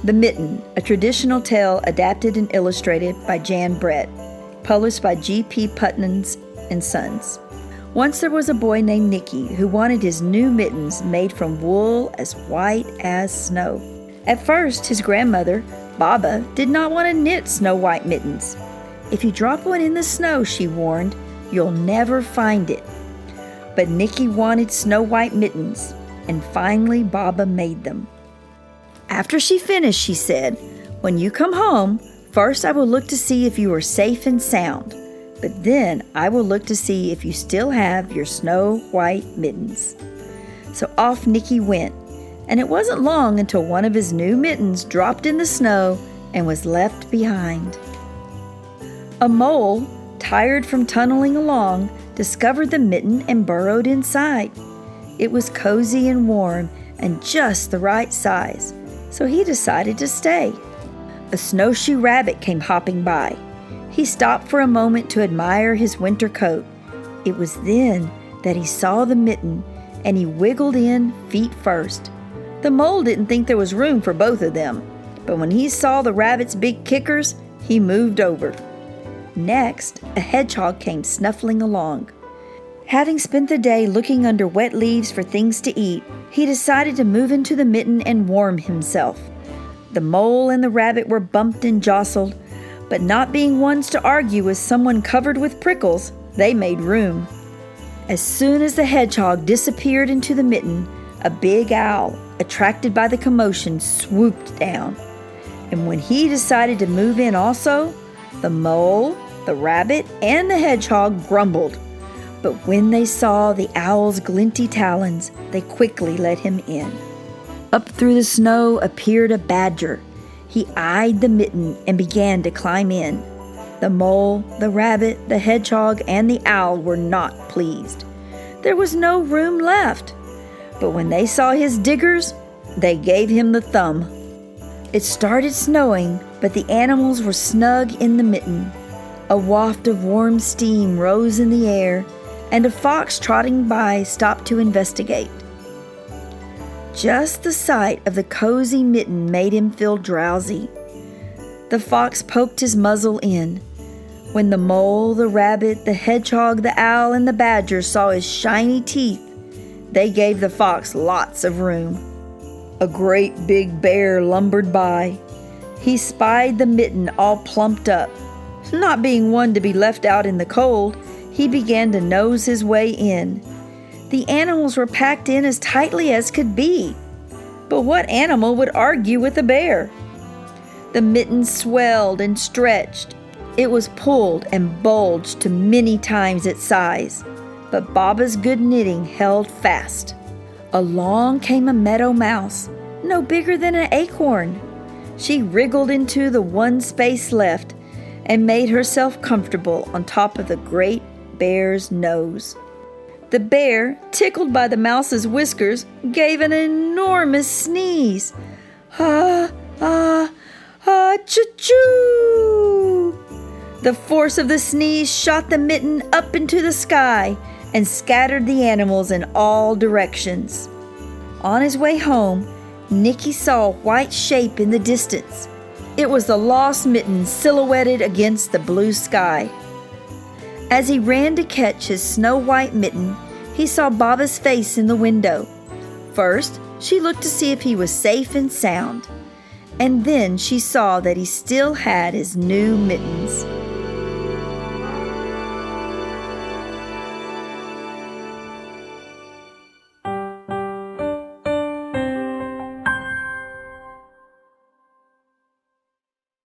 The Mitten, a traditional tale adapted and illustrated by Jan Brett, published by G.P. Putnam's and Sons. Once there was a boy named Nicky who wanted his new mittens made from wool as white as snow. At first, his grandmother, Baba, did not want to knit snow-white mittens. "If you drop one in the snow," she warned, "you'll never find it." But Nicky wanted snow-white mittens, and finally Baba made them. After she finished, she said, "When you come home, first I will look to see if you are safe and sound, but then I will look to see if you still have your snow-white mittens." So off Nicky went, and it wasn't long until one of his new mittens dropped in the snow and was left behind. A mole, tired from tunneling along, discovered the mitten and burrowed inside. It was cozy and warm and just the right size, so he decided to stay. A snowshoe rabbit came hopping by. He stopped for a moment to admire his winter coat. It was then that he saw the mitten, and he wiggled in feet first. The mole didn't think there was room for both of them, but when he saw the rabbit's big kickers, he moved over. Next, a hedgehog came snuffling along. Having spent the day looking under wet leaves for things to eat, he decided to move into the mitten and warm himself. The mole and the rabbit were bumped and jostled, but not being ones to argue with someone covered with prickles, they made room. As soon as the hedgehog disappeared into the mitten, a big owl, attracted by the commotion, swooped down. And when he decided to move in also, the mole, the rabbit, and the hedgehog grumbled. But when they saw the owl's glinty talons, they quickly let him in. Up through the snow appeared a badger. He eyed the mitten and began to climb in. The mole, the rabbit, the hedgehog, and the owl were not pleased. There was no room left. But when they saw his diggers, they gave him the thumb. It started snowing, but the animals were snug in the mitten. A waft of warm steam rose in the air, and a fox trotting by stopped to investigate. Just the sight of the cozy mitten made him feel drowsy. The fox poked his muzzle in. When the mole, the rabbit, the hedgehog, the owl, and the badger saw his shiny teeth, they gave the fox lots of room. A great big bear lumbered by. He spied the mitten all plumped up. Not being one to be left out in the cold, he began to nose his way in. The animals were packed in as tightly as could be. But what animal would argue with a bear? The mitten swelled and stretched. It was pulled and bulged to many times its size, but Baba's good knitting held fast. Along came a meadow mouse, no bigger than an acorn. She wriggled into the one space left and made herself comfortable on top of the great bear's nose. The bear, tickled by the mouse's whiskers, gave an enormous sneeze. Ah, ah, ah, choo-choo! The force of the sneeze shot the mitten up into the sky and scattered the animals in all directions. On his way home, Nicky saw a white shape in the distance. It was the lost mitten silhouetted against the blue sky. As he ran to catch his snow-white mitten, he saw Baba's face in the window. First, she looked to see if he was safe and sound, and then she saw that he still had his new mittens.